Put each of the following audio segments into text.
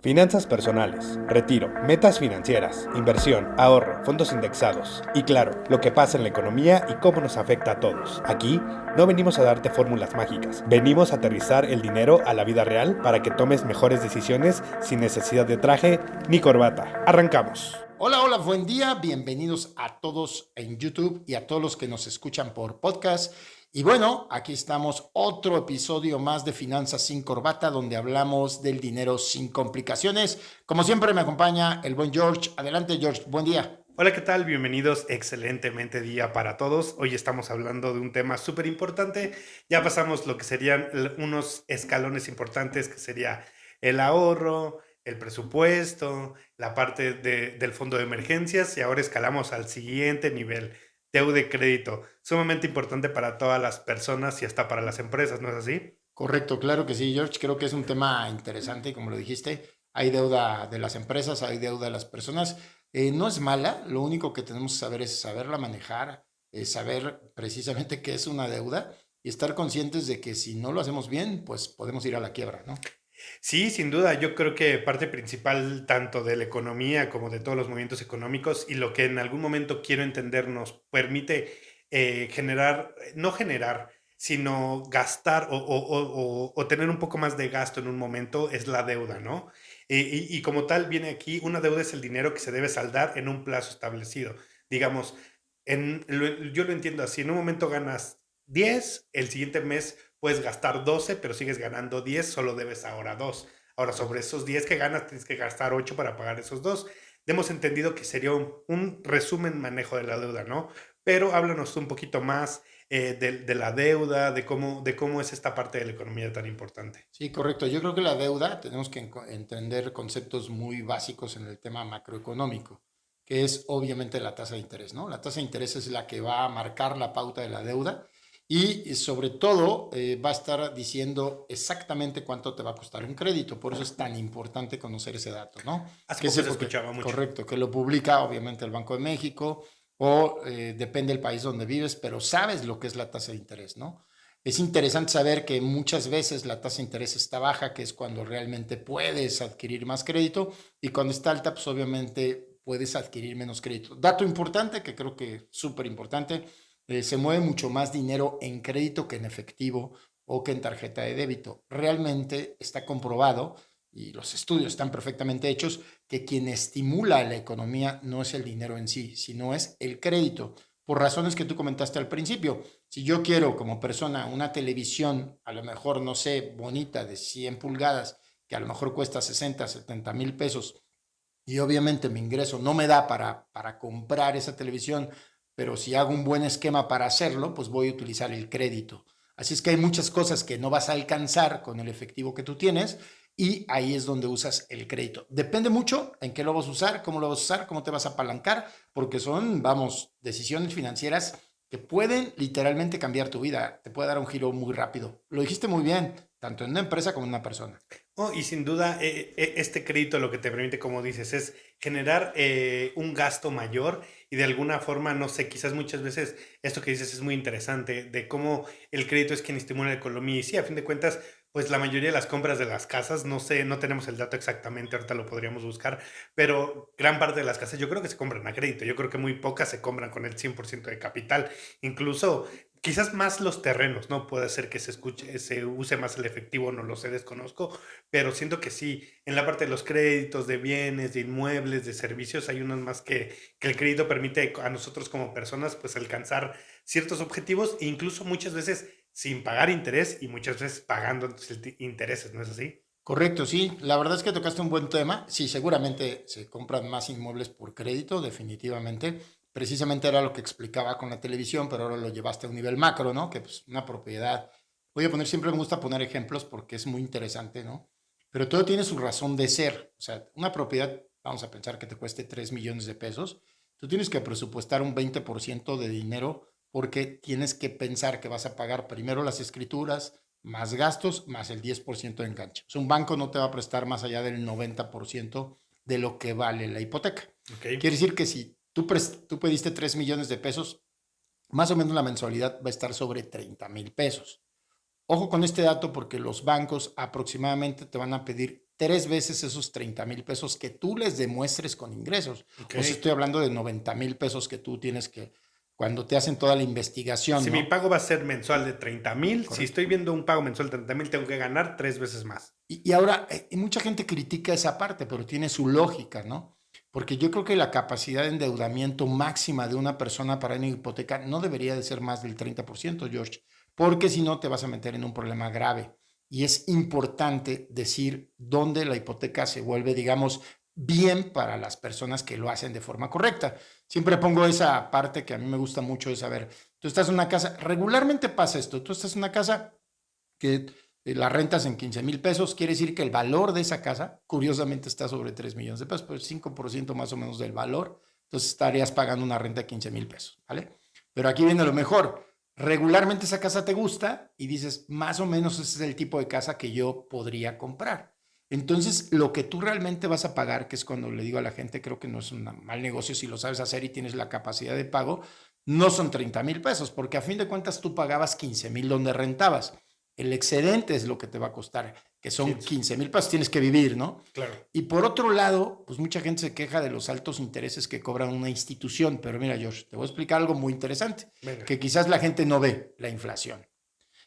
Finanzas personales, retiro, metas financieras, inversión, ahorro, fondos indexados y claro, lo que pasa en la economía y cómo nos afecta a todos. Aquí no venimos a darte fórmulas mágicas, venimos a aterrizar el dinero a la vida real para que tomes mejores decisiones sin necesidad de traje ni corbata. Arrancamos. Hola, buen día, bienvenidos a todos en YouTube y a todos los que nos escuchan por podcast. Y bueno, aquí estamos, otro episodio más de Finanzas sin Corbata, donde hablamos del dinero sin complicaciones. Como siempre me acompaña el buen George. Adelante, George, buen día. Hola, ¿qué tal? Bienvenidos, excelentemente día para todos. Hoy estamos hablando de un tema súper importante. Ya pasamos lo que serían unos escalones importantes, que sería el ahorro, el presupuesto, la parte del fondo de emergencias, y ahora escalamos al siguiente nivel, deuda y crédito. Sumamente importante para todas las personas y hasta para las empresas, ¿no es así? Correcto, claro que sí, George. Creo que es un tema interesante, como lo dijiste. Hay deuda de las empresas, hay deuda de las personas. No es mala, lo único que tenemos que saber es saberla manejar, saber precisamente qué es una deuda y estar conscientes de que si no lo hacemos bien, pues podemos ir a la quiebra, ¿no? Sí, sin duda, yo creo que parte principal tanto de la economía como de todos los movimientos económicos y lo que en algún momento quiero entender nos permite generar, no generar, sino gastar o tener un poco más de gasto en un momento es la deuda, ¿no? Y como tal viene aquí, una deuda es el dinero que se debe saldar en un plazo establecido. Digamos, yo lo entiendo así, en un momento ganas 10, el siguiente mes puedes gastar 12, pero sigues ganando 10, solo debes ahora 2. Ahora, sobre esos 10 que ganas, tienes que gastar 8 para pagar esos 2. Hemos entendido que sería un resumen manejo de la deuda, ¿no? Pero háblanos un poquito más de la deuda, de cómo es esta parte de la economía tan importante. Sí, correcto. Yo creo que la deuda tenemos que entender conceptos muy básicos en el tema macroeconómico, que es obviamente la tasa de interés, ¿no? La tasa de interés es la que va a marcar la pauta de la deuda y sobre todo va a estar diciendo exactamente cuánto te va a costar un crédito. Por eso es tan importante conocer ese dato, ¿no? Hace Que poco se, se escuchaba mucho. correcto, que lo publica obviamente el Banco de México o depende del país donde vives, pero sabes lo que es la tasa de interés, ¿no? Es interesante saber que muchas veces la tasa de interés está baja, que es cuando realmente puedes adquirir más crédito, y cuando está alta, pues obviamente puedes adquirir menos crédito. Dato importante, que creo que es súper importante, se mueve mucho más dinero en crédito que en efectivo o que en tarjeta de débito. Realmente está comprobado, y los estudios están perfectamente hechos, que quien estimula la economía no es el dinero en sí, sino es el crédito, por razones que tú comentaste al principio. Si yo quiero como persona una televisión, a lo mejor, no sé, bonita, de 100 pulgadas, que a lo mejor cuesta 60, 70 mil pesos, y obviamente mi ingreso no me da para comprar esa televisión, pero si hago un buen esquema para hacerlo, pues voy a utilizar el crédito. Así es que hay muchas cosas que no vas a alcanzar con el efectivo que tú tienes y ahí es donde usas el crédito. Depende mucho en qué lo vas a usar, cómo lo vas a usar, cómo te vas a apalancar, porque son, vamos, decisiones financieras que pueden literalmente cambiar tu vida. Te puede dar un giro muy rápido. Lo dijiste muy bien, tanto en una empresa como en una persona. Oh, y sin duda, este crédito lo que te permite, como dices, es generar un gasto mayor y de alguna forma, no sé, quizás muchas veces esto que dices es muy interesante, de cómo el crédito es quien estimula la economía. Y sí, a fin de cuentas, pues la mayoría de las compras de las casas, no sé, no tenemos el dato exactamente, ahorita lo podríamos buscar, pero gran parte de las casas yo creo que se compran a crédito. Yo creo que muy pocas se compran con el 100% de capital. Incluso quizás más los terrenos, ¿no? Puede ser que se use más el efectivo, no lo sé, desconozco, pero siento que sí, en la parte de los créditos, de bienes, de inmuebles, de servicios, hay unos más que el crédito permite a nosotros como personas pues alcanzar ciertos objetivos e incluso muchas veces sin pagar interés y muchas veces pagando intereses, ¿no es así? Correcto, sí. La verdad es que tocaste un buen tema. Sí, seguramente se compran más inmuebles por crédito, definitivamente. Precisamente era lo que explicaba con la televisión, pero ahora lo llevaste a un nivel macro, ¿no? Que pues una propiedad. Voy a poner, siempre me gusta poner ejemplos porque es muy interesante, ¿no? Pero todo tiene su razón de ser. O sea, una propiedad, vamos a pensar que te cueste 3 millones de pesos. Tú tienes que presupuestar un 20% de dinero porque tienes que pensar que vas a pagar primero las escrituras, más gastos, más el 10% de enganche. O sea, un banco no te va a prestar más allá del 90% de lo que vale la hipoteca. Ok. Quiere decir que si tú pediste 3 millones de pesos, más o menos la mensualidad va a estar sobre 30,000 pesos. Ojo con este dato porque los bancos aproximadamente te van a pedir 3 veces esos 30,000 pesos que tú les demuestres con ingresos. Ok. O sea, estoy hablando de 90,000 pesos que tú tienes que, cuando te hacen toda la investigación, Si ¿no? mi pago va a ser mensual de 30,000, si Correcto. estoy viendo un pago mensual de 30,000, tengo que ganar 3 veces más. Y ahora, mucha gente critica esa parte, pero tiene su lógica, ¿no? Porque yo creo que la capacidad de endeudamiento máxima de una persona para una hipoteca no debería de ser más del 30%, George, porque si no te vas a meter en un problema grave. Y es importante decir dónde la hipoteca se vuelve, digamos, bien para las personas que lo hacen de forma correcta. Siempre pongo esa parte que a mí me gusta mucho, es saber, tú estás en una casa, regularmente pasa esto, tú estás en una casa que la rentas en 15,000 pesos, quiere decir que el valor de esa casa, curiosamente, está sobre 3 millones de pesos, pero es 5% más o menos del valor, entonces estarías pagando una renta de 15,000 pesos, ¿vale? Pero aquí viene lo mejor. Regularmente esa casa te gusta y dices, más o menos ese es el tipo de casa que yo podría comprar. Entonces, lo que tú realmente vas a pagar, que es cuando le digo a la gente, creo que no es un mal negocio si lo sabes hacer y tienes la capacidad de pago, no son 30,000 pesos, porque a fin de cuentas tú pagabas 15,000 donde rentabas. El excedente es lo que te va a costar, que son 15,000 pesos, tienes que vivir, ¿no? Claro. Y por otro lado, pues mucha gente se queja de los altos intereses que cobra una institución, pero mira, Josh, te voy a explicar algo muy interesante, Venga. que quizás la gente no ve, la inflación.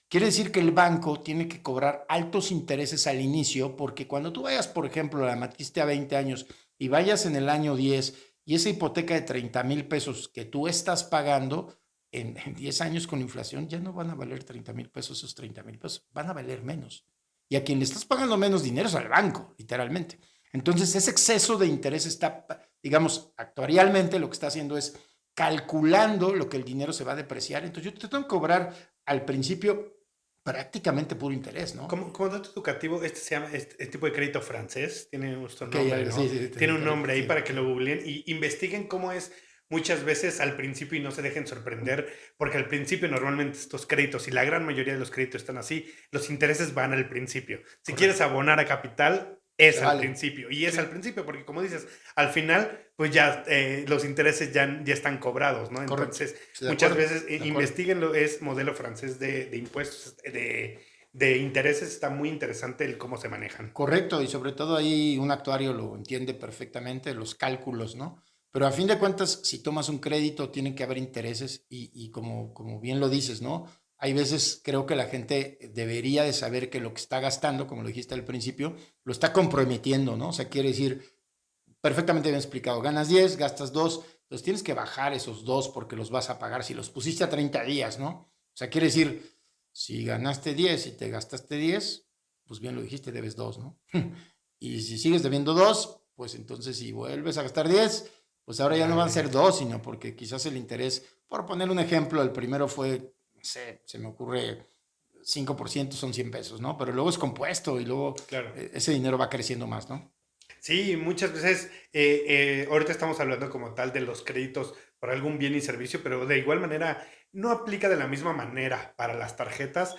Quiere decir que el banco tiene que cobrar altos intereses al inicio, porque cuando tú vayas, por ejemplo, la metiste a 20 años y vayas en el año 10 y esa hipoteca de 30,000 pesos que tú estás pagando, en 10 años con inflación ya no van a valer 30,000 pesos, esos 30,000 pesos van a valer menos. Y a quien le estás pagando menos dinero es al banco, literalmente. Entonces, ese exceso de interés está, digamos, actuarialmente lo que está haciendo es calculando lo que el dinero se va a depreciar. Entonces, yo te tengo que cobrar al principio prácticamente puro interés, ¿no? Como dato educativo, este se llama este tipo de crédito francés, tiene un Okay, nombre, ¿no? sí, Tiene un nombre ahí sí. para que lo googleen y investiguen cómo es muchas veces al principio y no se dejen sorprender, porque al principio normalmente estos créditos, y la gran mayoría de los créditos están así, los intereses van al principio. Si Correcto. quieres abonar a capital, es Te al vale. principio, y es Sí. al principio, porque como dices, al final, pues ya los intereses ya están cobrados, ¿no? Correcto. Entonces, Sí, de muchas acuerdo, veces de acuerdo. investiguenlo, es modelo francés de impuestos, de intereses, está muy interesante el cómo se manejan. Correcto, y sobre todo ahí un actuario lo entiende perfectamente, los cálculos, ¿no? Pero a fin de cuentas, si tomas un crédito, tienen que haber intereses y como bien lo dices, ¿no? Hay veces creo que la gente debería de saber que lo que está gastando, como lo dijiste al principio, lo está comprometiendo, ¿no? O sea, quiere decir, perfectamente bien explicado, ganas 10, gastas 2, entonces tienes que bajar esos 2 porque los vas a pagar si los pusiste a 30 días, ¿no? O sea, quiere decir, si ganaste 10 y te gastaste 10, pues bien lo dijiste, debes 2, ¿no? Y si sigues debiendo 2, pues entonces si vuelves a gastar 10, pues ahora ya no van a ser 2, sino porque quizás el interés, por poner un ejemplo, el primero fue, no sé, se me ocurre 5%, son 100 pesos, ¿no? Pero luego es compuesto y luego Claro. ese dinero va creciendo más, ¿no? Sí, muchas veces, ahorita estamos hablando como tal de los créditos por algún bien y servicio, pero de igual manera no aplica de la misma manera para las tarjetas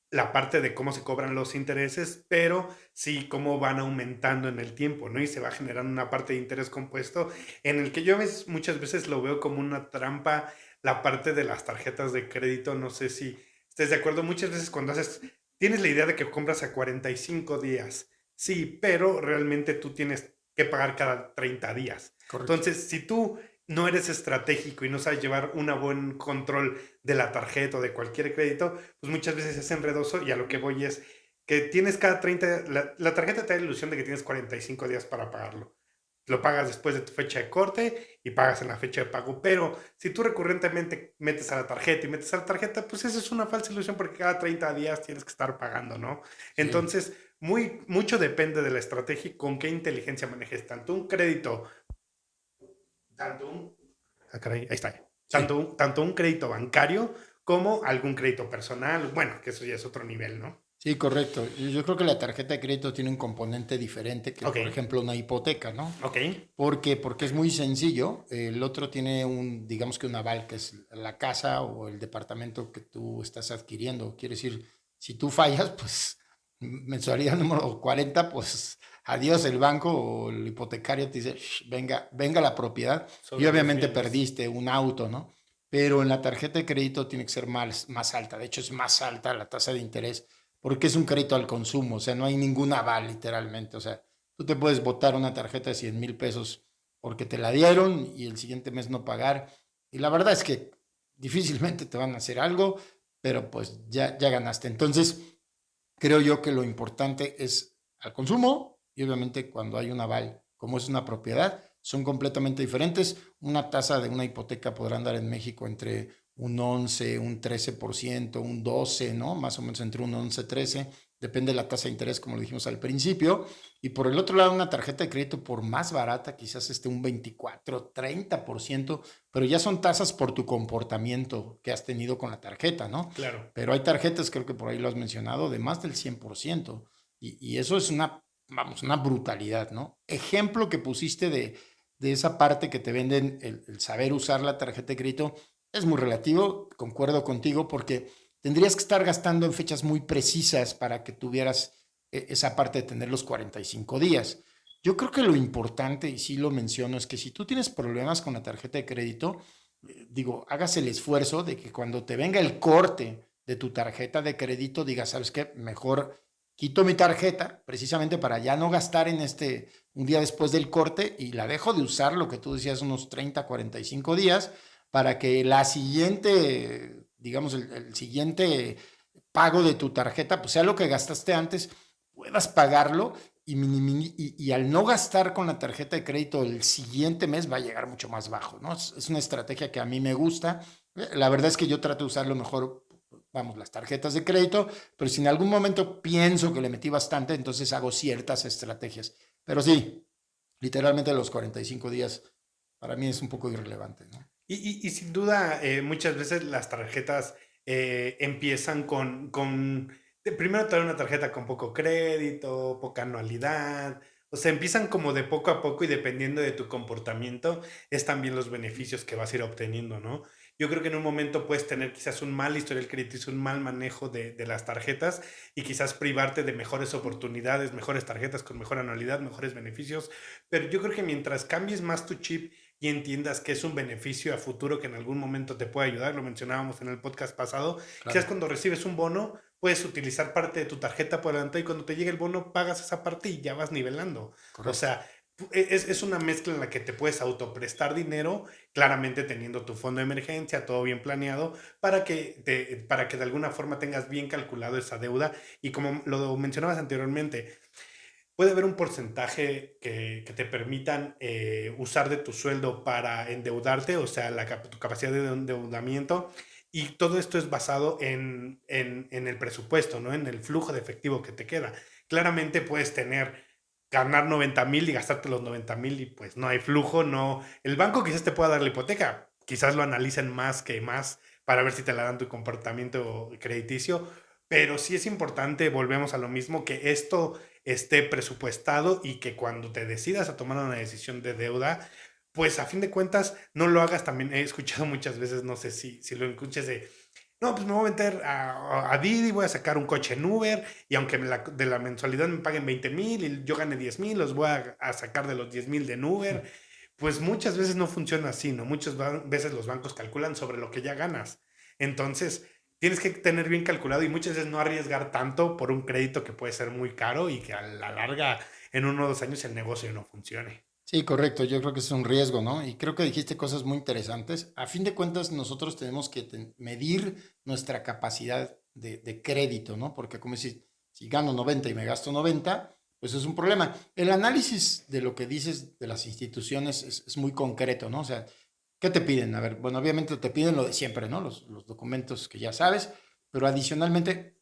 la parte de cómo se cobran los intereses, pero sí cómo van aumentando en el tiempo, ¿no? Y se va generando una parte de interés compuesto en el que yo muchas veces lo veo como una trampa, la parte de las tarjetas de crédito, no sé si estés de acuerdo, muchas veces cuando tienes la idea de que compras a 45 días, sí, pero realmente tú tienes que pagar cada 30 días. Correcto. Entonces, si tú no eres estratégico y no sabes llevar un buen control de la tarjeta o de cualquier crédito, pues muchas veces es enredoso y a lo que voy es que tienes cada 30, la tarjeta te da la ilusión de que tienes 45 días para pagarlo. Lo pagas después de tu fecha de corte y pagas en la fecha de pago. Pero si tú recurrentemente metes a la tarjeta, pues esa es una falsa ilusión porque cada 30 días tienes que estar pagando, ¿no? Sí. Entonces, mucho depende de la estrategia y con qué inteligencia manejes tanto un crédito, ahí está. Sí. Tanto un crédito bancario como algún crédito personal. Bueno, que eso ya es otro nivel, ¿no? Sí, correcto. Yo creo que la tarjeta de crédito tiene un componente diferente que, Ok. por ejemplo, una hipoteca, ¿no? Ok. Porque es muy sencillo. El otro tiene digamos que un aval, que es la casa o el departamento que tú estás adquiriendo. Quiere decir, si tú fallas, pues mensualidad número 40, pues adiós el banco o el hipotecario te dice, "Shh, venga la propiedad". Sobre Y los obviamente bienes. perdiste un auto, ¿no? Pero en la tarjeta de crédito tiene que ser más alta. De hecho, es más alta la tasa de interés porque es un crédito al consumo. O sea, no hay ningún aval, literalmente. O sea, Tú te puedes botar una tarjeta de 100,000 pesos porque te la dieron y el siguiente mes no pagar. Y la verdad es que difícilmente te van a hacer algo, pero pues ya ganaste. Entonces, creo yo que lo importante es al consumo y obviamente cuando hay un aval, como es una propiedad, son completamente diferentes. Una tasa de una hipoteca podrá andar en México entre un 11, un 13%, un 12, ¿no? Más o menos entre un 11, 13, depende de la tasa de interés, como lo dijimos al principio. Y por el otro lado, una tarjeta de crédito, por más barata, quizás esté un 24, 30%, pero ya son tasas por tu comportamiento que has tenido con la tarjeta, ¿no? Claro. Pero hay tarjetas, creo que por ahí lo has mencionado, de más del 100%. Y eso es una brutalidad, ¿no? Ejemplo que pusiste de esa parte que te venden, el saber usar la tarjeta de crédito, es muy relativo, concuerdo contigo, porque tendrías que estar gastando en fechas muy precisas para que tuvieras esa parte de tener los 45 días. Yo creo que lo importante, y sí lo menciono, es que si tú tienes problemas con la tarjeta de crédito, digo, hagas el esfuerzo de que cuando te venga el corte de tu tarjeta de crédito, digas, ¿sabes qué? Mejor quito mi tarjeta precisamente para ya no gastar en un día después del corte y la dejo de usar, lo que tú decías, unos 30, 45 días, para que la siguiente, digamos, el siguiente pago de tu tarjeta, pues sea lo que gastaste antes, puedas pagarlo y al no gastar con la tarjeta de crédito el siguiente mes va a llegar mucho más bajo, ¿no? Es una estrategia que a mí me gusta. La verdad es que yo trato de usar lo mejor, vamos, las tarjetas de crédito, pero si en algún momento pienso que le metí bastante, entonces hago ciertas estrategias. Pero sí, literalmente los 45 días para mí es un poco irrelevante, ¿no? Y sin duda, muchas veces las tarjetas empiezan primero te dan una tarjeta con poco crédito, poca anualidad. O sea, empiezan como de poco a poco y dependiendo de tu comportamiento, es también los beneficios que vas a ir obteniendo, ¿no? Yo creo que en un momento puedes tener quizás un mal historial crediticio, un mal manejo de las tarjetas y quizás privarte de mejores oportunidades, mejores tarjetas con mejor anualidad, mejores beneficios. Pero yo creo que mientras cambies más tu chip y entiendas que es un beneficio a futuro que en algún momento te puede ayudar, lo mencionábamos en el podcast pasado, quizás Claro, cuando recibes un bono, puedes utilizar parte de tu tarjeta por adelantado y cuando te llegue el bono pagas esa parte y ya vas nivelando. O correcto. sea, es una mezcla en la que te puedes autoprestar dinero, claramente teniendo tu fondo de emergencia, todo bien planeado, para que de alguna forma tengas bien calculado esa deuda. Y como lo mencionabas anteriormente, puede haber un porcentaje que te permitan usar de tu sueldo para endeudarte, o sea, tu capacidad de endeudamiento. Y todo esto es basado en el presupuesto, ¿no? En el flujo de efectivo que te queda. Claramente puedes ganar 90,000 y gastarte los 90,000 y pues no hay flujo, no. El banco quizás te pueda dar la hipoteca, quizás lo analicen más que más para ver si te la dan tu comportamiento crediticio, pero sí es importante, volvemos a lo mismo, que esto esté presupuestado y que cuando te decidas a tomar una decisión de deuda, pues a fin de cuentas no lo hagas también. He escuchado muchas veces, no sé si lo escuches no, pues me voy a meter a Didi, voy a sacar un coche en Uber y aunque de la mensualidad me paguen 20,000 y yo gane 10,000, los voy a sacar de los 10,000 de Uber. Pues muchas veces no funciona así, ¿no? Muchas veces los bancos calculan sobre lo que ya ganas. Entonces, tienes que tener bien calculado y muchas veces no arriesgar tanto por un crédito que puede ser muy caro y que a la larga, en 1 o 2 años, el negocio no funcione. Sí, correcto. Yo creo que es un riesgo, ¿no? Y creo que dijiste cosas muy interesantes. A fin de cuentas, nosotros tenemos que medir nuestra capacidad de crédito, ¿no? Porque como si gano 90 y me gasto 90, pues es un problema. El análisis de lo que dices de las instituciones es muy concreto, ¿no? O sea, ¿qué te piden? A ver, bueno, obviamente te piden lo de siempre, ¿no? Los documentos que ya sabes, pero adicionalmente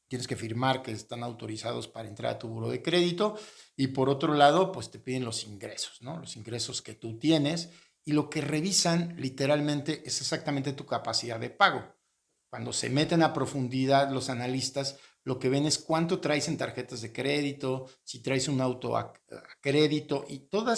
tienes que firmar que están autorizados para entrar a tu buro de crédito y por otro lado, pues te piden los ingresos, ¿no? Los ingresos que tú tienes y lo que revisan literalmente es exactamente tu capacidad de pago. Cuando se meten a profundidad los analistas, lo que ven es cuánto traes en tarjetas de crédito, si traes un auto a crédito y toda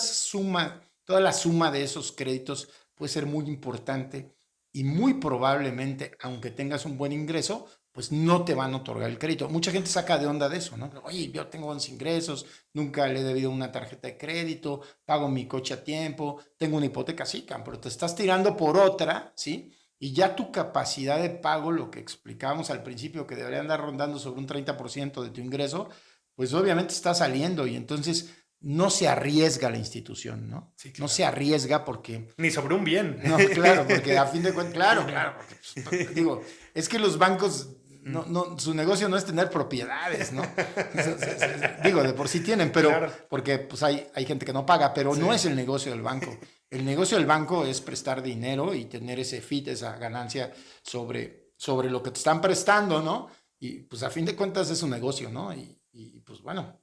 la suma de esos créditos puede ser muy importante y muy probablemente, aunque tengas un buen ingreso, pues no te van a otorgar el crédito. Mucha gente saca de onda de eso, ¿no? Oye, yo tengo buenos ingresos, nunca le he debido una tarjeta de crédito, pago mi coche a tiempo, tengo una hipoteca, sí, pero te estás tirando por otra, ¿sí? Y ya tu capacidad de pago, lo que explicábamos al principio, que debería andar rondando sobre un 30% de tu ingreso, pues obviamente está saliendo y entonces no se arriesga la institución, ¿no? Sí, No claro. se arriesga porque... Ni sobre un bien. No, claro, porque a fin de cuentas, claro, porque, pues, digo, es que los bancos, su negocio no es tener propiedades, ¿no? Digo, de por sí tienen, pero Claro. porque pues hay gente que no paga, pero Sí. no es el negocio del banco. El negocio del banco es prestar dinero y tener ese FIT, esa ganancia sobre lo que te están prestando, ¿no? Y pues a fin de cuentas es un negocio, ¿no? Y pues bueno,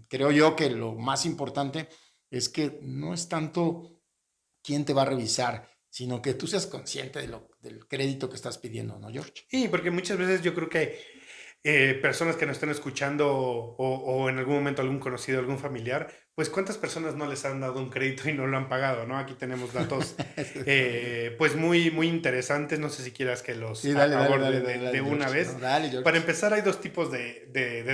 creo yo que lo más importante es que no es tanto quién te va a revisar, sino que tú seas consciente del crédito que estás pidiendo, ¿no, George? Sí, porque muchas veces yo creo que personas que nos estén escuchando o en algún momento algún conocido, algún familiar, pues cuántas personas no les han dado un crédito y no lo han pagado, ¿no? Aquí tenemos datos pues muy, muy interesantes, no sé si quieras que los Sí, dale, aborde de una George. vez. No, dale, George. Para empezar, hay dos tipos de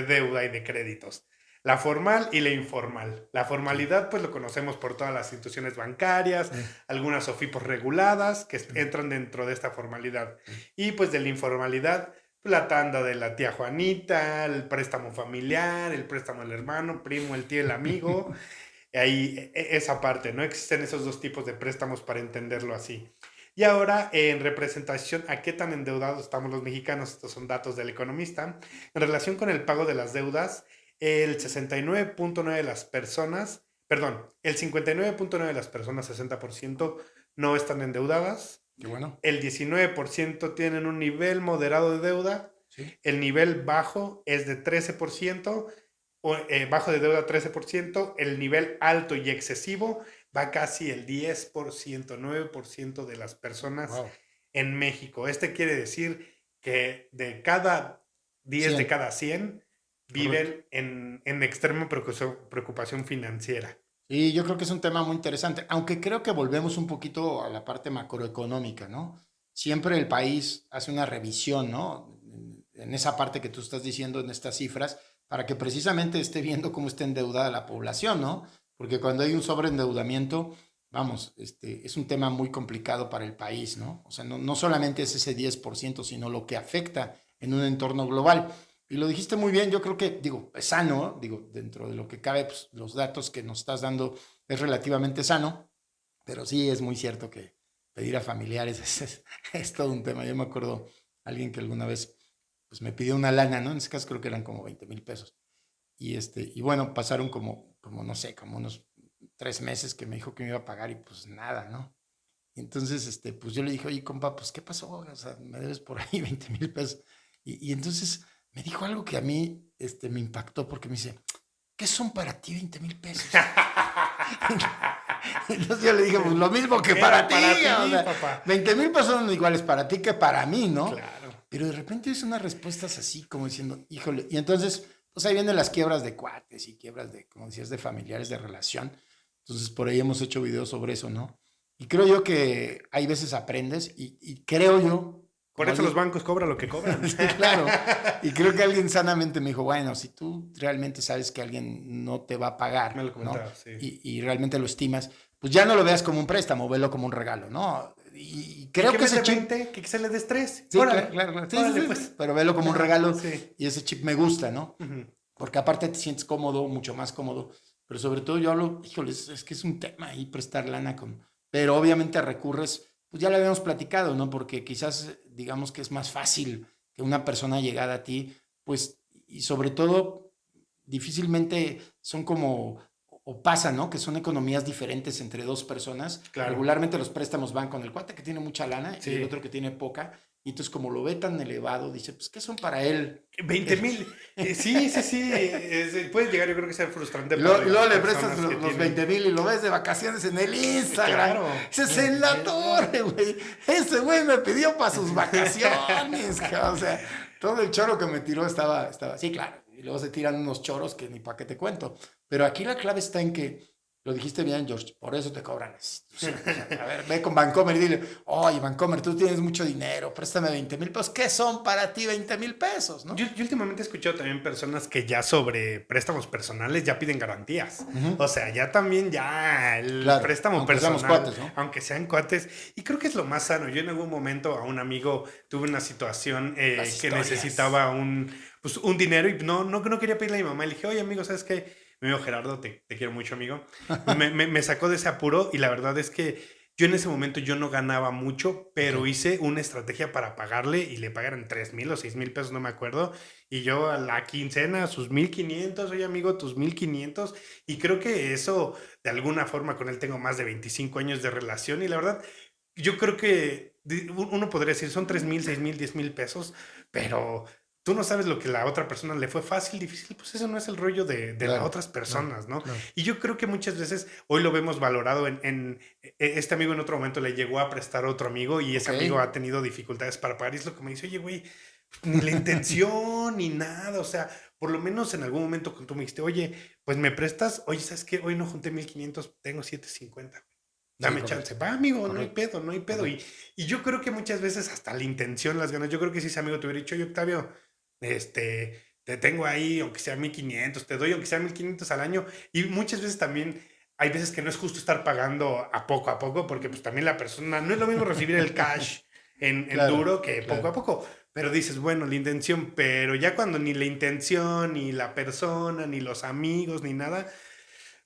deuda y de créditos. La formal y la informal. La formalidad, pues lo conocemos por todas las instituciones bancarias, algunas SOFIPOS reguladas que entran dentro de esta formalidad. Y pues de la informalidad, la tanda de la tía Juanita, el préstamo familiar, el préstamo del hermano, primo, el tío, el amigo. Ahí, esa parte, ¿no? Existen esos dos tipos de préstamos para entenderlo así. Y ahora, en representación a qué tan endeudados estamos los mexicanos, estos son datos del Economista, en relación con el pago de las deudas, el 69.9 de las personas, perdón, el 59.9 de las personas, 60%, no están endeudadas. Qué bueno. El 19% tienen un nivel moderado de deuda. Sí. El nivel bajo es de 13%, bajo de deuda 13%. El nivel alto y excesivo va casi el 10%, 9% de las personas Wow. en México. Quiere decir que de cada 10 de 100. cada 100 viven en extrema preocupación financiera. Y yo creo que es un tema muy interesante, aunque creo que volvemos un poquito a la parte macroeconómica, ¿no? Siempre el país hace una revisión, ¿no? En esa parte que tú estás diciendo, en estas cifras, para que precisamente esté viendo cómo está endeudada la población, ¿no? Porque cuando hay un sobreendeudamiento, vamos, es un tema muy complicado para el país, ¿no? O sea, no solamente es ese 10%, sino lo que afecta en un entorno global. Y lo dijiste muy bien, yo creo que, digo, es sano, digo, dentro de lo que cabe, pues, los datos que nos estás dando es relativamente sano, pero sí es muy cierto que pedir a familiares es todo un tema. Yo me acuerdo alguien que alguna vez pues, me pidió una lana, ¿no? En ese caso creo que eran como 20,000 pesos. Y bueno, pasaron no sé, como unos 3 meses que me dijo que me iba a pagar y pues nada, ¿no? Y entonces, pues yo le dije, oye, compa, pues ¿qué pasó? O sea, me debes por ahí 20,000 pesos. Y entonces me dijo algo que a mí me impactó porque me dice, ¿qué son para ti 20,000 pesos? Entonces yo le dije, pues lo mismo que para ti, o sea, papá. 20,000 pesos son iguales para ti que para mí, ¿no? Claro. Pero de repente es unas respuestas así como diciendo, híjole, y entonces, pues ahí vienen las quiebras de cuates y quiebras de, como decías, de familiares, de relación. Entonces por ahí hemos hecho videos sobre eso, ¿no? Y creo yo que hay veces aprendes y creo yo... Por eso los bancos cobran lo que cobran. Sí, claro. Y creo que alguien sanamente me dijo, bueno, si tú realmente sabes que alguien no te va a pagar, Me lo comentaba, ¿no? sí. Y realmente lo estimas, pues ya no lo veas como un préstamo, velo como un regalo, ¿no? Y creo que ese chip... que se le des 3. Sí, claro. Sí, Órale, sí, pues. pero velo como un regalo Sí. y ese chip me gusta, ¿no? Ujú. Porque aparte te sientes cómodo, mucho más cómodo. Pero sobre todo yo hablo, híjole, es que es un tema ahí prestar lana con... Pero obviamente recurres, pues ya lo habíamos platicado, ¿no? Porque quizás digamos que es más fácil que una persona llegada a ti, pues, y sobre todo difícilmente son como, o pasa, ¿no? Que son economías diferentes entre dos personas. Claro. Regularmente los préstamos van con el cuate que tiene mucha lana Sí. y el otro que tiene poca. Y entonces como lo ve tan elevado, dice, pues, ¿qué son para él? 20,000. Sí. Puede llegar, yo creo que sea frustrante. Y para luego las le personas prestas que los tienen. 20,000 y lo ves de vacaciones en el Instagram. Claro. Dices, en la torre, güey. Ese güey me pidió para sus vacaciones, cabrón. O sea, todo el choro que me tiró estaba, sí, claro. Y luego se tiran unos choros que ni para qué te cuento. Pero aquí la clave está en que, lo dijiste bien, George, por eso te cobran las instituciones. A ver, ve con Bancomer y dile, oye, Bancomer, tú tienes mucho dinero, préstame 20,000 pesos. ¿Qué son para ti 20,000 pesos, no? Yo últimamente he escuchado también personas que ya sobre préstamos personales ya piden garantías. O sea, ya también ya el Claro, préstamo aunque personal, seamos cuates, ¿no? aunque sean cuates, y creo que es lo más sano. Yo en algún momento a un amigo tuve una situación Las que historias. necesitaba un dinero y no quería pedirle a mi mamá. Le dije, oye amigo, ¿sabes qué? mi amigo Gerardo, te quiero mucho, amigo, pues me sacó de ese apuro y la verdad es que yo en ese momento yo no ganaba mucho, pero Ok. hice una estrategia para pagarle y le pagaron 3,000 o 6,000 pesos, no me acuerdo. Y yo a la quincena, sus 1,500, oye amigo, tus 1,500. Y creo que eso, de alguna forma, con él tengo más de 25 años de relación y la verdad, yo creo que uno podría decir, son 3,000, 6,000, 10,000 pesos, pero tú no sabes lo que la otra persona le fue fácil, difícil, pues eso no es el rollo de las Claro, otras claro, personas, ¿no? claro. Y yo creo que muchas veces hoy lo vemos valorado este amigo en otro momento le llegó a prestar a otro amigo y Ok. ese amigo ha tenido dificultades para pagar y es lo que me dice, oye, güey, ni la intención, ni nada, o sea, por lo menos en algún momento cuando tú me dijiste, oye, pues me prestas, oye, ¿sabes qué? Hoy no junté 1,500, tengo 750. Sí, Dame correcto, chance. Va, amigo, no hay correcto, pedo, no hay pedo. Y, correcto. y yo creo que muchas veces hasta la intención las ganas. Yo creo que si ese amigo te hubiera dicho, oye, Octavio, te tengo ahí, aunque sea 1,500, te doy aunque sea 1,500 al año. Y muchas veces también hay veces que no es justo estar pagando a poco, porque pues también la persona, no es lo mismo recibir el cash en Claro, duro que poco claro. a poco. Pero dices, bueno, la intención, pero ya cuando ni la intención, ni la persona, ni los amigos, ni nada,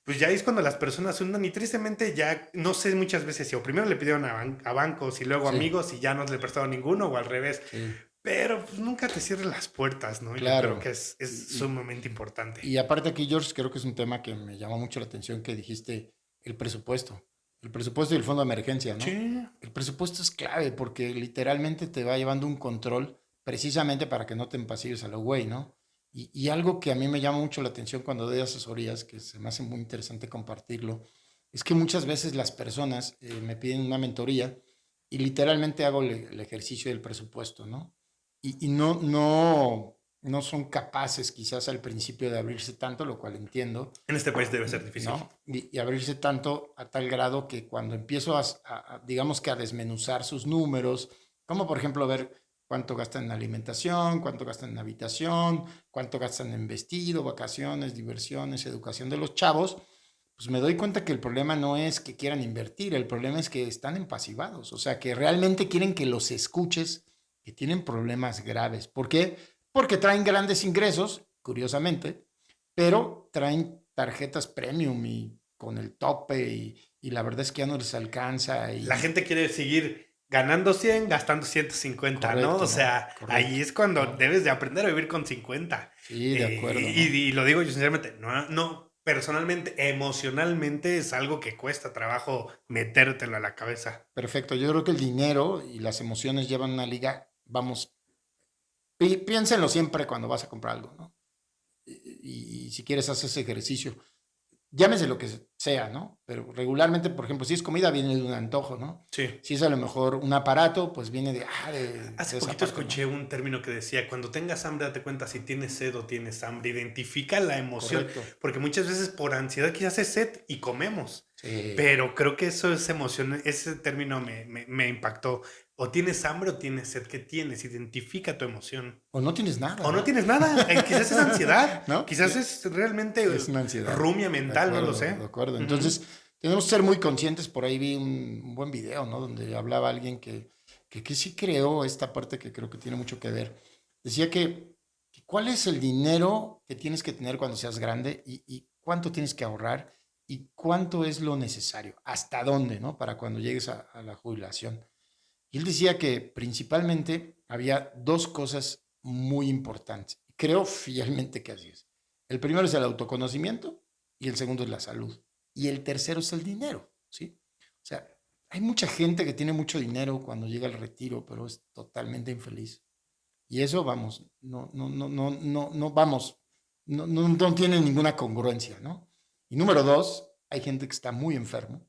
pues ya es cuando las personas se hundan y tristemente ya no sé muchas veces si o primero le pidieron a bancos y luego Sí, amigos y ya no le prestaron ninguno o al revés, sí, pero pues nunca te cierres las puertas, ¿no? Yo creo que claro. es Y, y, sumamente importante. y aparte aquí, George, creo que es un tema que me llamó mucho la atención que dijiste, el presupuesto. El presupuesto y el fondo de emergencia, Sí, ¿no? El presupuesto es clave porque literalmente te va llevando un control precisamente para que no te empasilles a lo güey, ¿no? Y algo que a mí me llama mucho la atención cuando doy asesorías, que se me hace muy interesante compartirlo, es que muchas veces las personas me piden una mentoría y literalmente hago el ejercicio del presupuesto, ¿no? Y no son capaces quizás al principio de abrirse tanto, lo cual entiendo, en este país debe ser difícil. ¿no? Y abrirse tanto a tal grado que cuando empiezo digamos que a desmenuzar sus números, como por ejemplo ver cuánto gastan en alimentación, cuánto gastan en habitación, cuánto gastan en vestido, vacaciones, diversiones, educación de los chavos, pues me doy cuenta que el problema no es que quieran invertir, el problema es que están empasivados, o sea, que realmente quieren que los escuches, que tienen problemas graves. ¿Por qué? Porque traen grandes ingresos, curiosamente, pero traen tarjetas premium y con el tope y la verdad es que ya no les alcanza La y gente quiere seguir ganando 100, gastando 150, ¿no? O correcto, ¿no? sea, Correcto, ahí es cuando ¿no? debes de aprender a vivir con 50. Sí, de acuerdo, ¿no? Y lo digo yo sinceramente, no, personalmente, emocionalmente es algo que cuesta trabajo metértelo a la cabeza. Perfecto, yo creo que el dinero y las emociones llevan una liga, vamos, piénsenlo siempre cuando vas a comprar algo, ¿no? Y si quieres hacer ese ejercicio, llámese lo que sea, ¿no? Pero regularmente, por ejemplo, si es comida, viene de un antojo, ¿no? Sí. Si es a lo mejor un aparato, pues viene Hace de esa poquito parte, ¿no? escuché un término que decía, cuando tengas hambre, date cuenta si tienes sed o tienes hambre, identifica la emoción, Correcto. porque muchas veces por ansiedad quizás es sed y comemos, Sí. pero creo que eso es emoción, ese término me impactó. O tienes hambre o tienes sed, ¿qué tienes? Identifica tu emoción. O no tienes nada, O no ¿no? tienes nada, quizás es ansiedad, ¿No? quizás es realmente Es una ansiedad. rumia De mental, no lo acuerdo, de sé. acuerdo. Ujú. Entonces, tenemos que ser muy conscientes. Por ahí vi un buen video, ¿no? Donde hablaba alguien que sí creó esta parte que creo que tiene mucho que ver. Decía que cuál es el dinero que tienes que tener cuando seas grande y cuánto tienes que ahorrar y cuánto es lo necesario, hasta dónde, ¿no? Para cuando llegues a la jubilación. Y él decía que principalmente había dos cosas muy importantes. Creo fielmente que así es. El primero es el autoconocimiento y el segundo es la salud. Y el tercero es el dinero, ¿sí? O sea, hay mucha gente que tiene mucho dinero cuando llega al retiro, pero es totalmente infeliz. Y eso, vamos, vamos, no tiene ninguna congruencia, ¿no? Y número dos, hay gente que está muy enfermo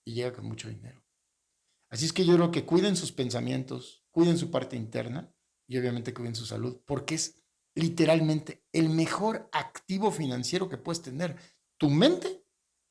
y llega con mucho dinero. Así es que yo creo que cuiden sus pensamientos, cuiden su parte interna y obviamente cuiden su salud, porque es literalmente el mejor activo financiero que puedes tener, tu mente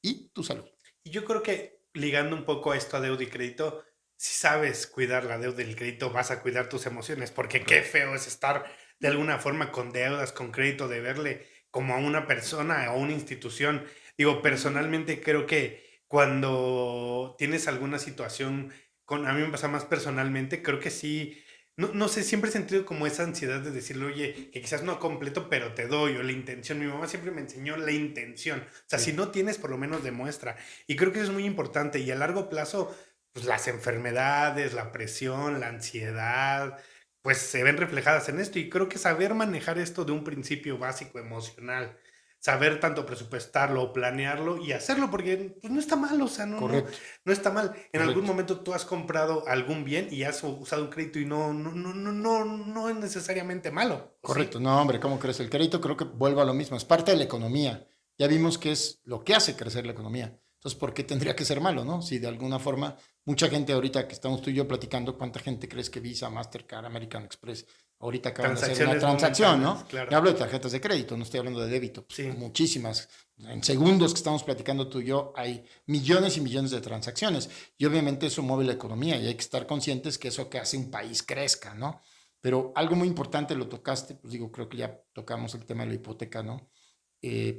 y tu salud. Y yo creo que ligando un poco a esto a deuda y crédito, si sabes cuidar la deuda y el crédito, vas a cuidar tus emociones, porque qué Correcto. feo es estar de alguna forma con deudas, con crédito, de verle como a una persona o a una institución. Digo, personalmente creo que cuando tienes alguna situación, a mí me pasa más personalmente, creo que sí, no sé, siempre he sentido como esa ansiedad de decirle, oye, que quizás no completo, pero te doy, o la intención. Mi mamá siempre me enseñó la intención. O sea, si Sí, no tienes, por lo menos demuestra. Y creo que eso es muy importante. Y a largo plazo, pues las enfermedades, la presión, la ansiedad, pues se ven reflejadas en esto. Y creo que saber manejar esto de un principio básico emocional, saber tanto presupuestarlo o planearlo y hacerlo, porque pues, no está mal, o sea, correcto, no está mal. En algún correcto. momento tú has comprado algún bien y has usado un crédito y no es necesariamente malo, ¿o Correcto, sí? no, hombre, ¿cómo crees? El crédito creo que vuelve a lo mismo, es parte de la economía. Ya vimos que es lo que hace crecer la economía. Entonces, ¿por qué tendría que ser malo, no? Si de alguna forma, mucha gente ahorita que estamos tú y yo platicando, ¿cuánta gente crees que Visa, Mastercard, American Express ahorita acaban de hacer una Transacciones transacción, momentáneas, ¿no? claro. Y hablo de tarjetas de crédito, no estoy hablando de débito, pues Sí, muchísimas. En segundos que estamos platicando tú y yo, hay millones y millones de transacciones. Y obviamente eso mueve la economía y hay que estar conscientes que eso que hace un país crezca, ¿no? Pero algo muy importante lo tocaste, pues digo, creo que ya tocamos el tema de la hipoteca, ¿no?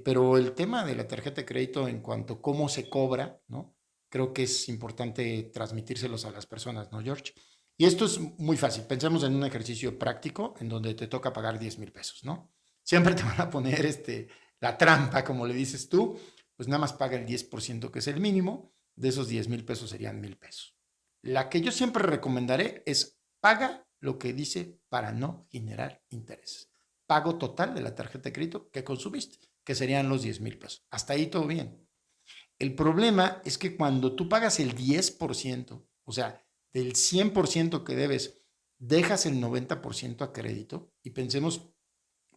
Pero el tema de la tarjeta de crédito en cuanto a cómo se cobra, ¿no? Creo que es importante transmitírselos a las personas, ¿no, George? Y esto es muy fácil. Pensemos en un ejercicio práctico en donde te toca pagar 10,000 pesos, ¿no? Siempre te van a poner la trampa, como le dices tú, pues nada más paga el 10% que es el mínimo, de esos 10,000 pesos serían 1,000 pesos. La que yo siempre recomendaré es paga lo que dice para no generar intereses. Pago total de la tarjeta de crédito que consumiste, que serían los 10,000 pesos. Hasta ahí todo bien. El problema es que cuando tú pagas el 10%, o sea, del 100% que debes, dejas el 90% a crédito y pensemos,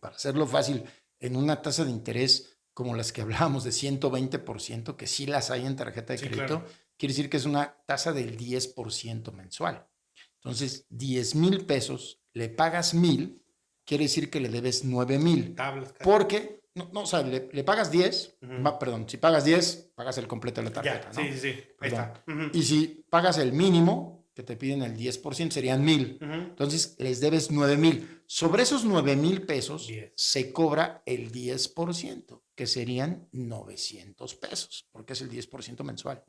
para hacerlo fácil, en una tasa de interés como las que hablábamos de 120%, que sí las hay en tarjeta de sí, crédito, claro. quiere decir que es una tasa del 10% mensual. Entonces, 10,000 pesos, le pagas 1,000, quiere decir que le debes 9,000. Tablas casi. Porque, no, o sea, le pagas 10, Ujú. perdón, si pagas 10, pagas el completo de la Ya, tarjeta, sí, ¿no? sí, sí. Ahí Perdón. está. Ujú, Y si pagas el mínimo, que te piden el 10%, serían 1,000. ujú. Entonces, les debes 9,000. Sobre esos 9,000 pesos 10. se cobra el 10%, que serían 900 pesos, porque es el 10% mensual.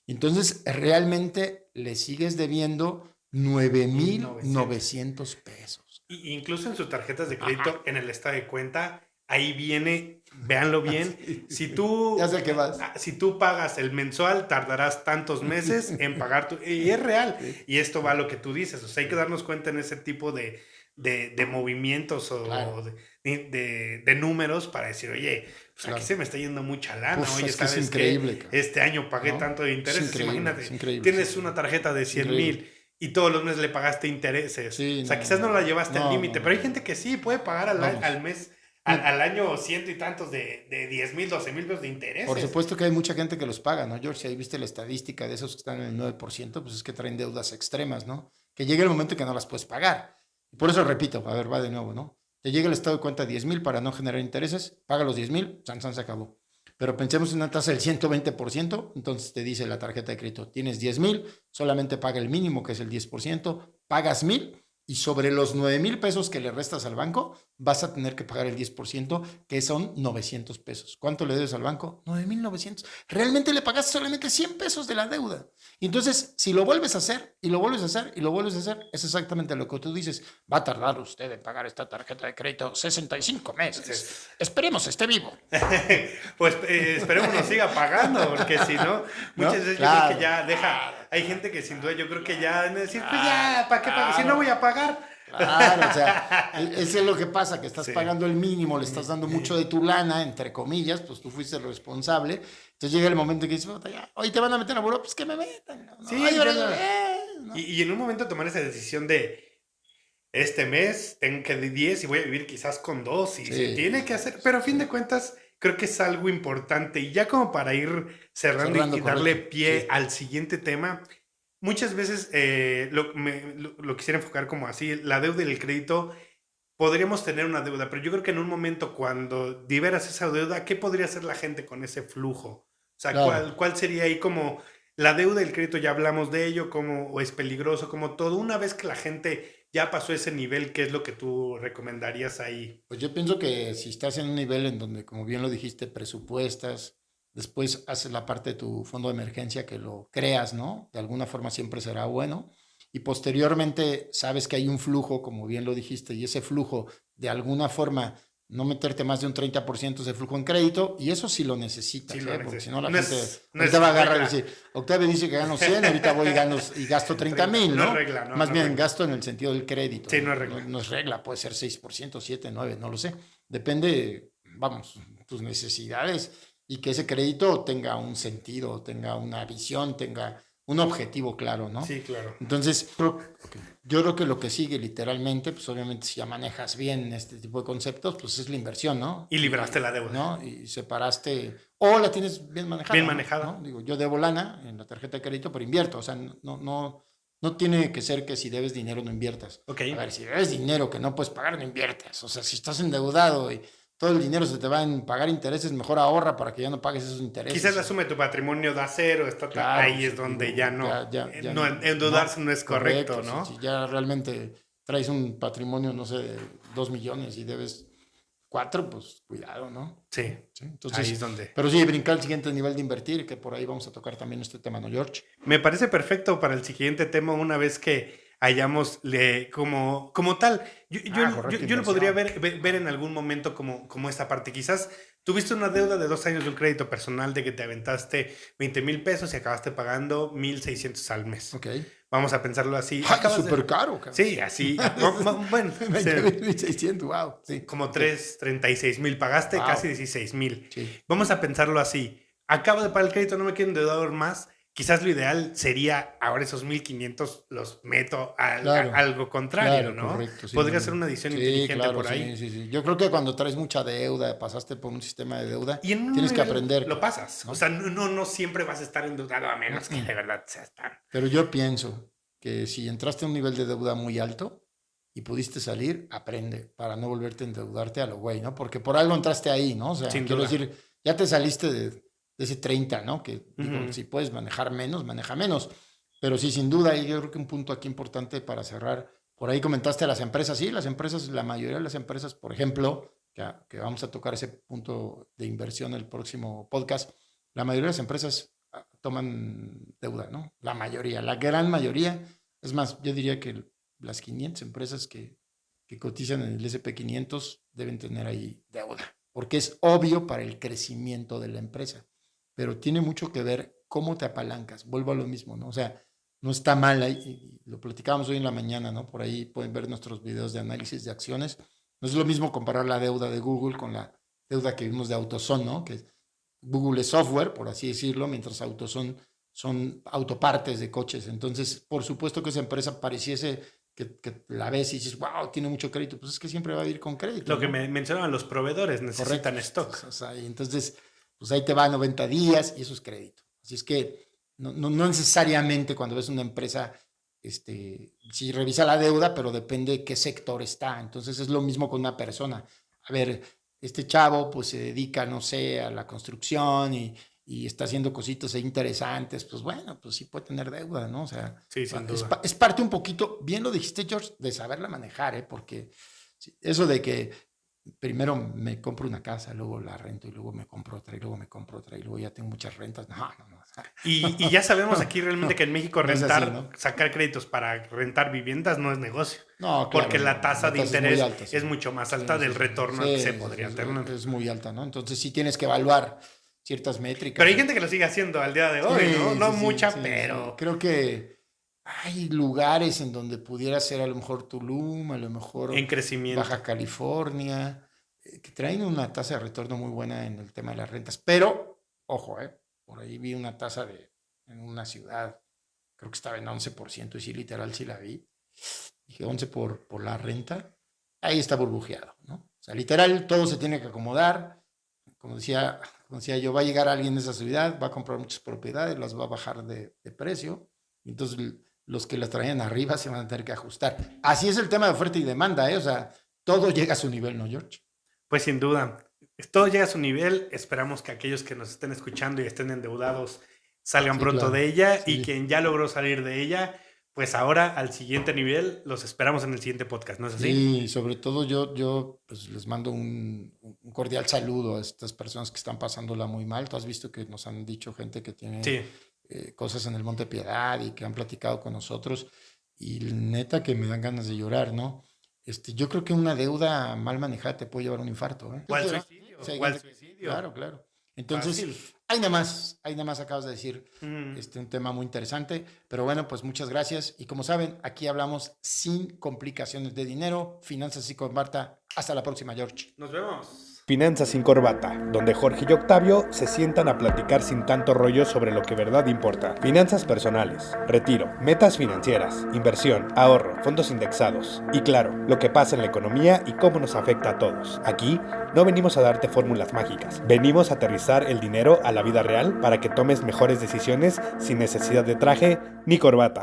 Entonces, realmente le sigues debiendo nueve mil 1900. novecientos pesos. Incluso en sus tarjetas de crédito, en el estado de cuenta, ahí viene, véanlo bien, Sí. si Ya tú, sé que vas. si tú pagas el mensual, tardarás tantos meses en pagar tu... Y es real. Sí, Y esto va a lo que tú dices. O sea, hay que darnos cuenta en ese tipo de movimientos claro, o de números para decir, oye, pues aquí claro. se me está yendo mucha lana. Uf, Oye, es que es ¿sabes qué? increíble, cabrón, Este año pagué ¿no? tanto de Es intereses. increíble, es Imagínate, increíble, es tienes una increíble. tarjeta de Es 100 increíble. mil y todos los meses le pagaste intereses. Sí, O sea, no, quizás no, no la no. llevaste al No, no, límite, pero hay no. gente que sí puede pagar Vamos. al mes, No, al año ciento y tantos de 10,000, 12,000 pesos de por intereses. supuesto que hay mucha gente que los paga, ¿no, George? Si ahí viste la estadística de esos que están en el 9%, pues es que traen deudas extremas, ¿no? Que llega el momento en que no las puedes pagar. Y por eso repito, a ver, va de nuevo, ¿no? Te llega el estado de cuenta 10,000 para no generar intereses, paga los 10,000, san, san, se acabó. Pero pensemos en una tasa del 120%, entonces te dice la tarjeta de crédito, tienes 10,000, solamente paga el mínimo, que es el 10%, pagas 1,000 y sobre los 9,000 pesos que le restas al banco, vas a tener que pagar el 10%, que son 900 pesos. ¿Cuánto le debes al banco? 9,900. Realmente le pagaste solamente 100 pesos de la deuda. Y entonces, si lo vuelves a hacer, y lo vuelves a hacer, y lo vuelves a hacer, es exactamente lo que tú dices. Va a tardar usted en pagar esta tarjeta de crédito 65 meses. Esperemos esté vivo. Pues esperemos nos siga pagando, porque si no, ¿No? muchas veces yo creo que Claro, ya deja, claro, hay gente que sin duda yo creo que ya van a decir, pues claro, ya, ¿para qué pagar? Si no voy a pagar. claro, o sea, eso es lo que pasa, que estás Sí. pagando el mínimo, le estás dando mucho de tu lana, entre comillas, pues tú fuiste el responsable. Entonces llega el momento que dices, ya, hoy te van a meter a buró, pues que me metan. No, Sí, ay, yo ahora, no. ¿no? Y en un momento tomar esa decisión de este mes tengo que de 10 y voy a vivir quizás con 2 y se Sí, tiene que hacer, pero a fin sí. de cuentas creo que es algo importante y ya como para ir cerrando Cerrando, y darle correcto. pie Sí, al siguiente tema, muchas veces lo quisiera enfocar como así, la deuda y el crédito, podríamos tener una deuda, pero yo creo que en un momento cuando liberas esa deuda, ¿qué podría hacer la gente con ese flujo? O sea, claro. ¿cuál sería ahí como la deuda y el crédito? Ya hablamos de ello, como o es peligroso, como todo. Una vez que la gente ya pasó ese nivel, ¿qué es lo que tú recomendarías ahí? Pues yo pienso que si estás en un nivel en donde, como bien lo dijiste, presupuestas, después haces la parte de tu fondo de emergencia que lo creas, ¿no? De alguna forma siempre será bueno. y posteriormente sabes que hay un flujo, como bien lo dijiste, y ese flujo de alguna forma no meterte más de un 30% de flujo en crédito, y eso sí lo necesitas, Sí, porque si no la no gente no ahorita va a agarrar y regla. decir, Octavio dice que gano 100, ahorita voy y gasto 30,000, No ¿no? es regla, no, Más no bien es regla. gasto en el sentido del crédito. Sí, no es regla. No es regla, puede ser 6%, 7, 9, no lo sé. Depende, vamos, tus necesidades y que ese crédito tenga un sentido, tenga una visión, tenga un objetivo claro, ¿no? Sí, claro. Entonces, yo creo que lo que sigue literalmente, pues obviamente si ya manejas bien este tipo de conceptos, pues es la inversión, ¿no? Y libraste la deuda. ¿No? Y separaste, o la tienes bien manejada. Bien manejada. ¿no? Digo, yo debo lana en la tarjeta de crédito, pero invierto, o sea, no tiene que ser que si debes dinero no inviertas. Ok. A ver, si debes dinero que no puedes pagar, no inviertas. O sea, si estás endeudado y todo el dinero se te va en pagar intereses, mejor ahorra para que ya no pagues esos intereses. Quizás la suma de tu patrimonio da cero, Claro, ahí es sí, donde digo, ya no. No, endeudarse no es correcto, ¿no? Si ya realmente traes un patrimonio, no sé, de 2 millones y debes 4, pues cuidado, ¿no? Sí. Entonces, ahí es donde. pero sí, brincar al siguiente nivel de invertir, que por ahí vamos a tocar también este tema, ¿no, George? Me parece perfecto para el siguiente tema una vez que hayamos como tal. Correcto, Yo lo podría inversión. ver en algún momento como esta parte. Quizás tuviste una deuda de 2 años de un crédito personal de que te aventaste 20,000 pesos y acabaste pagando 1,600 al mes. Ok. Vamos a pensarlo así. ¡Ay, súper caro! Cabrón. Sí, así. Bueno, 20,600, wow. Sí. como 36,000 pagaste, Wow. casi 16,000. Sí. Vamos a pensarlo así. Acabo de pagar el crédito, no me quiero endeudar más. Quizás lo ideal sería ahora esos 1,500 los meto a algo contrario, ¿no? Correcto, sí, Podría ser una edición inteligente por ahí. Sí. Yo creo que cuando traes mucha deuda, pasaste por un sistema de deuda, Y en un tienes que nivel aprender. Lo pasas. ¿No? O sea, no siempre vas a estar endeudado a menos que de verdad seas tan. Pero yo pienso que si entraste a un nivel de deuda muy alto y pudiste salir, aprende para no volverte a endeudarte a lo güey, ¿no? Porque por algo entraste ahí, ¿no? O sea, Sin quiero duda. decir, ya te saliste de ese 30, ¿no? Que digo, Ujú. si puedes manejar menos, maneja menos. Pero sí, sin duda, y yo creo que un punto aquí importante para cerrar, por ahí comentaste a las empresas, sí, las empresas, la mayoría de las empresas, por ejemplo, que vamos a tocar ese punto de inversión en el próximo podcast, la mayoría de las empresas toman deuda, ¿no? La mayoría, la gran mayoría. Es más, yo diría que las 500 empresas que cotizan en el SP 500 deben tener ahí deuda, porque es obvio para el crecimiento de la empresa, pero tiene mucho que ver cómo te apalancas. Vuelvo a lo mismo, ¿no? O sea, no está mal, y lo platicábamos hoy en la mañana, ¿no? Por ahí pueden ver nuestros videos de análisis de acciones. No es lo mismo comparar la deuda de Google con la deuda que vimos de AutoZone, ¿no? Que Google es software, por así decirlo, mientras AutoZone son autopartes de coches. Entonces, por supuesto que esa empresa pareciese que la ves y dices, wow, tiene mucho crédito. Pues es que siempre va a ir con crédito. Lo ¿no? que me mencionaban los proveedores, necesitan Correcto. stock. O sea, y entonces, pues ahí te va 90 días y eso es crédito. Así es que no necesariamente cuando ves una empresa, sí revisa la deuda, pero depende qué sector está. Entonces es lo mismo con una persona. A ver, este chavo pues se dedica, no sé, a la construcción y está haciendo cositas interesantes, pues bueno, pues sí puede tener deuda, ¿no? O sea, Sí, sin duda. es parte un poquito, bien lo dijiste, George, de saberla manejar, ¿eh? Porque eso de que primero me compro una casa, luego la rento y luego me compro otra y luego me compro otra y luego ya tengo muchas rentas. No. Y ya sabemos aquí realmente que en México No es rentar, así, ¿no? sacar créditos para rentar viviendas no es negocio. No, claro, Porque la tasa de interés es muy alta, sí. es mucho más alta del retorno que se podría tener. Es muy alta, ¿no? Entonces sí tienes que evaluar ciertas métricas. Pero hay gente que lo sigue haciendo al día de hoy, ¿no? No mucha, pero... Creo que hay lugares en donde pudiera ser a lo mejor Tulum, a lo mejor en crecimiento. Baja California, que traen una tasa de retorno muy buena en el tema de las rentas. Pero, ojo, por ahí vi una tasa en una ciudad, creo que estaba en 11%, y sí, literal, sí la vi. Dije 11 por la renta, ahí está burbujeado, ¿no? O sea, literal, todo se tiene que acomodar. Como decía yo, va a llegar alguien de esa ciudad, va a comprar muchas propiedades, las va a bajar de precio, y entonces los que las traían arriba se van a tener que ajustar. Así es el tema de oferta y demanda, ¿eh? O sea, todo llega a su nivel, ¿no, George? Pues sin duda, todo llega a su nivel. Esperamos que aquellos que nos estén escuchando y estén endeudados salgan pronto de ella, y quien ya logró salir de ella, pues ahora al siguiente nivel los esperamos en el siguiente podcast, ¿no es así? Sí, sobre todo yo pues les mando un cordial saludo a estas personas que están pasándola muy mal. Tú has visto que nos han dicho gente que tiene cosas en el Monte Piedad y que han platicado con nosotros. y neta que me dan ganas de llorar, ¿no? Yo creo que una deuda mal manejada te puede llevar a un infarto, ¿eh? O al Sí, ¿no? suicidio. Sí, hay O al gente que- suicidio. Claro, claro. Entonces, Fácil. ahí nada más acabas de decir Mm. un tema muy interesante, pero bueno, pues muchas gracias. Y como saben, aquí hablamos sin complicaciones de dinero, finanzas y con Marta. Hasta la próxima, George. Nos vemos. Finanzas sin corbata, donde Jorge y Octavio se sientan a platicar sin tanto rollo sobre lo que verdad importa. Finanzas personales, retiro, metas financieras, inversión, ahorro, fondos indexados y claro, lo que pasa en la economía y cómo nos afecta a todos. Aquí no venimos a darte fórmulas mágicas, venimos a aterrizar el dinero a la vida real para que tomes mejores decisiones sin necesidad de traje ni corbata.